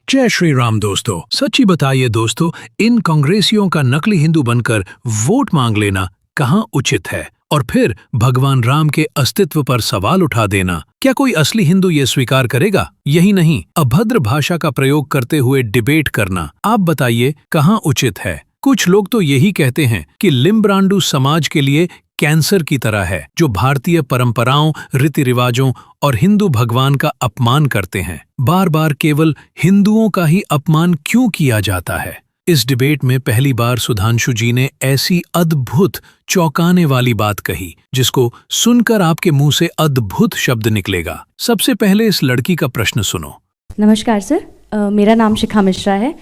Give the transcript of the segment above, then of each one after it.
जय श्री राम दोस्तों। सच्ची बताइए दोस्तों, इन कांग्रेसियों का नकली हिंदू बनकर वोट मांग लेना कहाँ उचित है? और फिर भगवान राम के अस्तित्व पर सवाल उठा देना, क्या कोई असली हिंदू ये स्वीकार करेगा? यही नहीं, अभद्र भाषा का प्रयोग करते हुए डिबेट करना, आप बताइए कहाँ उचित है? कुछ लोग तो यही कहते हैं कि लिम्ब्रांडू समाज के लिए कैंसर की तरह है, जो भारतीय परंपराओं, रीति रिवाजों और हिंदू भगवान का अपमान करते हैं। बार बार केवल हिंदुओं का ही अपमान क्यों किया जाता है? इस डिबेट में पहली बार सुधांशु जी ने ऐसी अद्भुत, चौंकाने वाली बात कही, जिसको सुनकर आपके मुंह से अद्भुत शब्द निकलेगा। सबसे पहले इस लड़की का प्रश्न सुनो। नमस्कार सर, मेरा नाम शिखा मिश्रा है।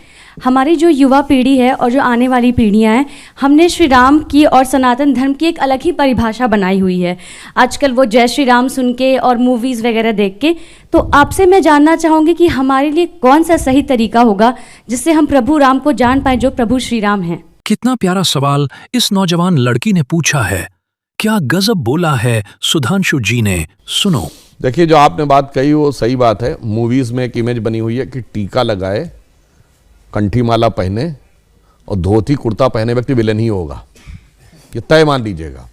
हमारी जो युवा पीढ़ी है और जो आने वाली पीढ़ियां हैं, हमने श्री राम की और सनातन धर्म की एक अलग ही परिभाषा बनाई हुई है। आजकल वो जय श्री राम सुन के और मूवीज़ वगैरह देख के, तो आपसे मैं जानना चाहूँगी कि हमारे लिए कौन सा सही तरीका होगा जिससे हम प्रभु राम को जान पाएँ, जो प्रभु श्री राम हैं। कितना प्यारा सवाल इस नौजवान लड़की ने पूछा है। क्या गजब बोला है सुधांशु जी ने, सुनो। देखिए, जो आपने बात कही वो सही बात है। मूवीज़ में एक इमेज बनी हुई है कि टीका लगाए, कंठी माला पहने और धोती कुर्ता पहने व्यक्ति विलेन ही होगा, ये तय मान लीजिएगा।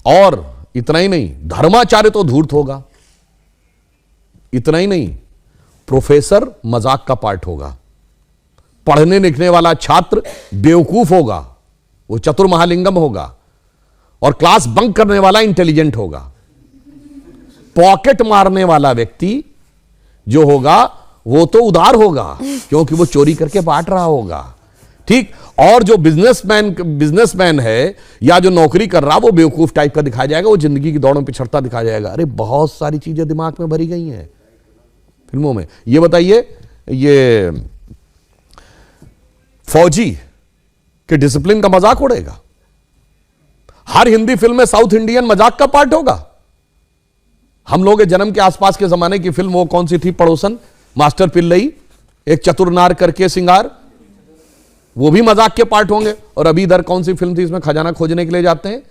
और इतना ही नहीं, धर्माचार्य तो धूर्त होगा। इतना ही नहीं, प्रोफेसर मजाक का पार्ट होगा। पढ़ने लिखने वाला छात्र बेवकूफ होगा, वो चतुर महालिंगम होगा। और क्लास बंक करने वाला इंटेलिजेंट होगा। पॉकेट मारने वाला व्यक्ति जो होगा वो तो उदार होगा, क्योंकि वो चोरी करके बांट रहा होगा। ठीक। और जो बिजनेसमैन है या जो नौकरी कर रहा, वो बेवकूफ टाइप का दिखाया जाएगा, वो जिंदगी की दौड़ में पिछड़ता दिखाया जाएगा। अरे बहुत सारी चीजें दिमाग में भरी गई हैं फिल्मों में। ये बताइए, ये फौजी के डिसिप्लिन का मजाक उड़ेगा? हर हिंदी फिल्म में साउथ इंडियन मजाक का पार्ट होगा? हम लोग के जन्म के आसपास के जमाने की फिल्म वो कौन सी थी, पड़ोसन, मास्टर पिल्लई, एक चतुर नार करके सिंगार, वो भी मजाक के पार्ट होंगे। और अभी इधर कौन सी फिल्म थी, इसमें खजाना खोजने के लिए जाते हैं,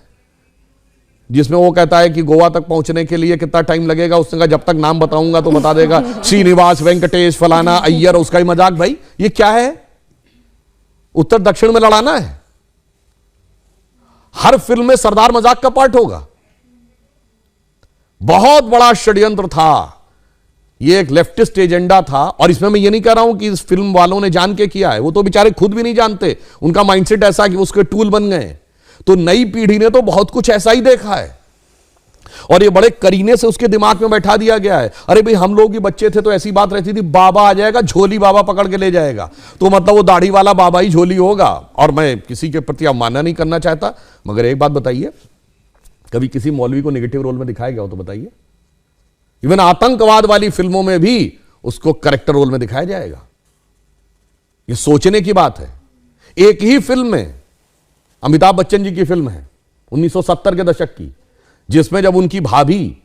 जिसमें वो कहता है कि गोवा तक पहुंचने के लिए कितना टाइम लगेगा, उसने कहा जब तक नाम बताऊंगा तो बता देगा, श्रीनिवास, वेंकटेश, फलाना, अय्यर, उसका ही मजाक। भाई ये क्या है? उत्तर दक्षिण में लड़ाना है? हर फिल्म में सरदार मजाक का पार्ट होगा? बहुत बड़ा षड्यंत्र था ये, एक लेफ्टिस्ट एजेंडा था। और इसमें मैं ये नहीं कह रहा हूं कि इस फिल्म वालों ने जान के किया है, वो तो बेचारे खुद भी नहीं जानते, उनका माइंडसेट ऐसा कि उसके टूल बन गए। तो नई पीढ़ी ने तो बहुत कुछ ऐसा ही देखा है और ये बड़े करीने से उसके दिमाग में बैठा दिया गया है। अरे भाई, हम लोग भी बच्चे थे तो ऐसी बात रहती थी, बाबा आ जाएगा, झोली बाबा पकड़ के ले जाएगा, तो मतलब वो दाढ़ी वाला बाबा ही झोली होगा। और मैं किसी के प्रति अवमानना नहीं करना चाहता, मगर एक बात बताइए, कभी किसी मौलवी को नेगेटिव रोल में दिखाया गया हो तो बताइए? इवन आतंकवाद वाली फिल्मों में भी उसको करेक्टर रोल में दिखाया जाएगा। यह सोचने की बात है। एक ही फिल्म में, अमिताभ बच्चन जी की फिल्म है 1970 के दशक की, जिसमें जब उनकी भाभी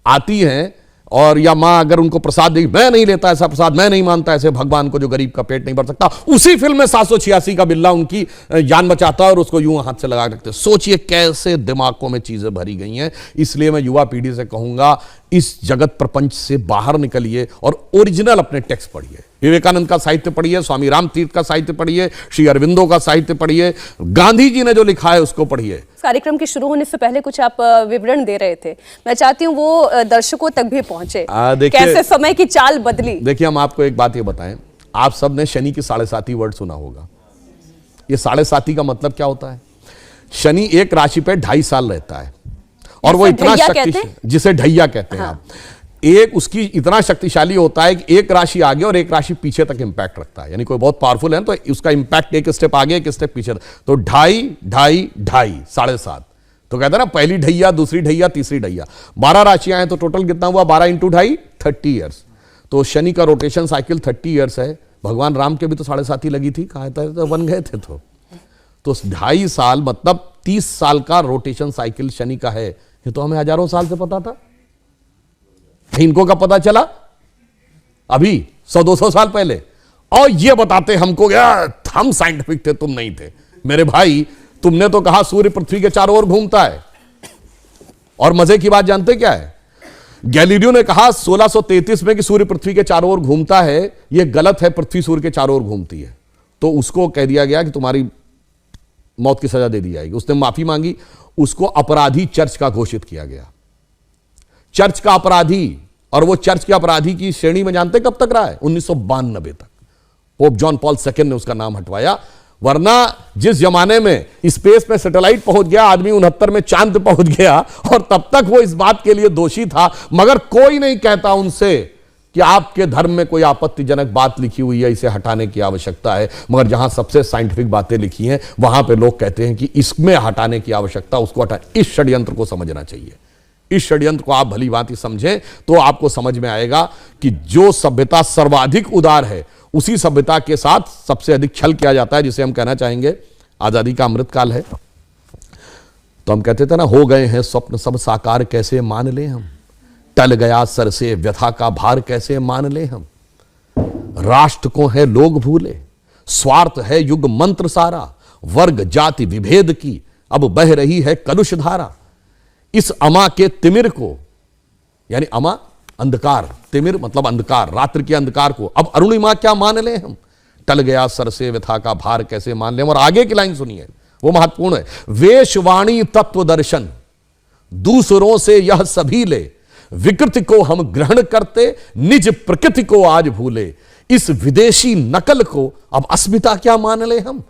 आती हैं और या मां अगर उनको प्रसाद देगी, मैं नहीं लेता ऐसा प्रसाद, मैं नहीं मानता ऐसे भगवान को जो गरीब का पेट नहीं भर सकता, उसी फिल्म में 786 का बिल्ला उनकी जान बचाता है और उसको यूं हाथ से लगा रखते हैं। सोचिए कैसे दिमागों में चीजें भरी गई हैं। इसलिए मैं युवा पीढ़ी से कहूंगा, इस जगत प्रपंच से बाहर निकलिए और ओरिजिनल अपने टेक्स्ट पढ़िए। विवेकानंद का साहित्य पढ़िए, स्वामी राम तीर्थ का साहित्य पढ़िए, श्री अरविंदो का साहित्य पढ़िए, गांधी जी ने जो लिखा है उसको पढ़िए। कार्यक्रम के शुरू होने से पहले कुछ आप विवरण दे रहे थे, मैं चाहती हूँ वो दर्शकों तक भी पहुंचे, कैसे समय की चाल बदली। देखिए, हम आपको एक बात ये बताएं, आप सब ने शनि की 7.5 वर्ड सुना होगा। ये 7.5 का मतलब क्या होता है? शनि एक राशि पे 2.5 साल रहता है और वो इतना शक्तिशाली, जिसे ढैया कहते हैं आप, एक उसकी इतना शक्तिशाली होता है कि एक राशि आगे और एक राशि पीछे तक इंपैक्ट रखता है। यानी कोई बहुत पावरफुल है तो उसका इंपैक्ट एक स्टेप आगे, एक स्टेप पीछे, तो 2.5, 2.5, 2.5, 7.5। तो कहते हैं ना, पहली ढैया, दूसरी ढैया, तीसरी ढैया। 12 राशियां हैं तो टोटल कितना हुआ? 12 × 2.5, 30 ईयर्स। तो शनि का रोटेशन साइकिल 30 ईयर्स है। भगवान राम के भी तो 7.5 लगी थी, कहा था तो बन गए थे। तो 2.5 साल मतलब 30 साल का रोटेशन साइकिल शनि का है। ये तो हमें हजारों साल से पता था, इनको कब पता चला? अभी 100-200 साल पहले। और ये बताते हमको, यार हम साइंटिफिक थे, तुम नहीं थे। मेरे भाई, तुमने तो कहा सूर्य पृथ्वी के चारों ओर घूमता है। और मजे की बात जानते क्या है? गैलीलियो ने कहा 1633 में कि सूर्य पृथ्वी के चारों ओर घूमता है, यह गलत है, पृथ्वी सूर्य के चारों ओर घूमती है। तो उसको कह दिया गया कि तुम्हारी मौत की सजा दे दी जाएगी। उसने माफी मांगी, उसको अपराधी चर्च का घोषित किया गया, चर्च का अपराधी। और वो चर्च के अपराधी की श्रेणी में जानते कब तक रहा है? 1992 तक। पोप जॉन पॉल II ने उसका नाम हटवाया। वरना जिस जमाने में स्पेस में सैटेलाइट पहुंच गया, आदमी 69 में चांद पहुंच गया, और तब तक वो इस बात के लिए दोषी था, मगर कोई नहीं कहता उनसे कि आपके धर्म में कोई आपत्तिजनक बात लिखी हुई है, इसे हटाने की आवश्यकता है। मगर जहां सबसे साइंटिफिक बातें लिखी हैं, वहां पे लोग कहते हैं कि इसमें हटाने की आवश्यकता, उसको हटा। इस षड्यंत्र को समझना चाहिए। इस षड्यंत्र को आप भली भांति समझें तो आपको समझ में आएगा कि जो सभ्यता सर्वाधिक उदार है, उसी सभ्यता के साथ सबसे अधिक छल किया जाता है, जिसे हम कहना चाहेंगे आजादी का अमृतकाल है। तो हम कहते थे ना, हो गए हैं स्वप्न सब साकार, कैसे मान ले हम, टल गया सर से व्यथा का भार, कैसे मान ले हम। राष्ट्र को है लोग भूले, स्वार्थ है युग मंत्र सारा, वर्ग जाति विभेद की अब बह रही है कलुष धारा। इस अमा के तिमिर को, यानी अमा अंधकार, तिमिर मतलब अंधकार, रात्रि के अंधकार को अब अरुणिमा क्या मान ले हम, टल गया सर से व्यथा का भार, कैसे मान ले हम। और आगे की लाइन सुनिए, वो महत्वपूर्ण है। वेशवाणी तत्व दर्शन दूसरों से यह सभी ले, विकृति को हम ग्रहण करते, निज प्रकृति को आज भूले। इस विदेशी नकल को अब अस्मिता क्या मान ले हम,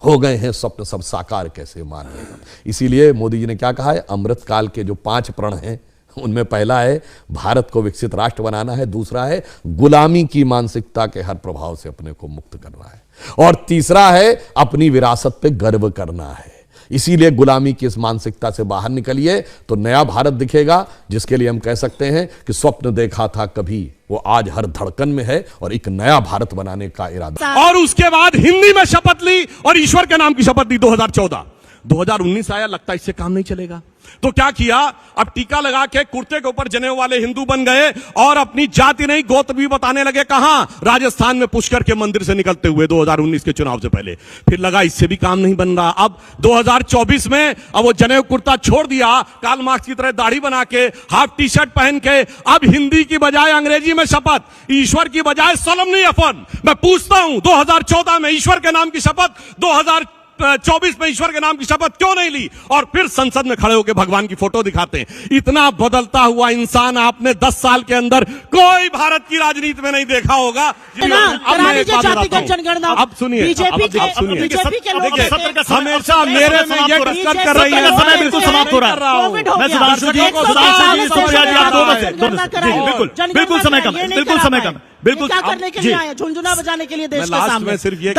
हो गए हैं स्वप्न सब साकार, कैसे मान ले हम। इसीलिए मोदी जी ने क्या कहा है, अमृतकाल के जो 5 प्रण हैं, उनमें पहला है भारत को विकसित राष्ट्र बनाना है, दूसरा है गुलामी की मानसिकता के हर प्रभाव से अपने को मुक्त करना है, और तीसरा है अपनी विरासत पे गर्व करना है। इसीलिए गुलामी की इस मानसिकता से बाहर निकलिए तो नया भारत दिखेगा, जिसके लिए हम कह सकते हैं कि स्वप्न देखा था कभी, वो आज हर धड़कन में है, और एक नया भारत बनाने का इरादा। और उसके बाद हिंदी में शपथ ली और ईश्वर के नाम की शपथ ली। 2019 आया, लगता इससे काम नहीं चलेगा, तो क्या किया, अब टीका लगा के कुर्ते के ऊपर जनेऊ वाले हिंदू बन गए और अपनी जाति नहीं गोत्र भी बताने लगे। कहां? राजस्थान में पुष्कर के मंदिर से निकलते हुए 2019 के चुनाव से पहले। फिर लगा इससे भी काम नहीं बन रहा, अब 2024 में अब वो जनेऊ कुर्ता छोड़ दिया, कार्ल मार्क्स की तरह दाढ़ी बना के, हाफ टी शर्ट पहन के, अब हिंदी की बजाय अंग्रेजी में शपथ, ईश्वर की बजाय सोलमनी अफर्म। मैं पूछता हूं, 2014 में ईश्वर के नाम की शपथ, 2024 में ईश्वर के नाम की शपथ क्यों नहीं ली? और फिर संसद में खड़े होकर भगवान की फोटो दिखाते हैं। इतना बदलता हुआ इंसान आपने 10 साल के अंदर कोई भारत की राजनीति में नहीं देखा होगा। अब सुनिए, हमेशा मेरे में ये डिस्कस कर रही है, समय बिल्कुल समाप्त हो रहा है। मैं सुधांशु जी को, बिल्कुल समय कम, बिल्कुल क्या करने के लिए आए? झुनझुना बजाने के लिए देश के सामने? सिर्फ ये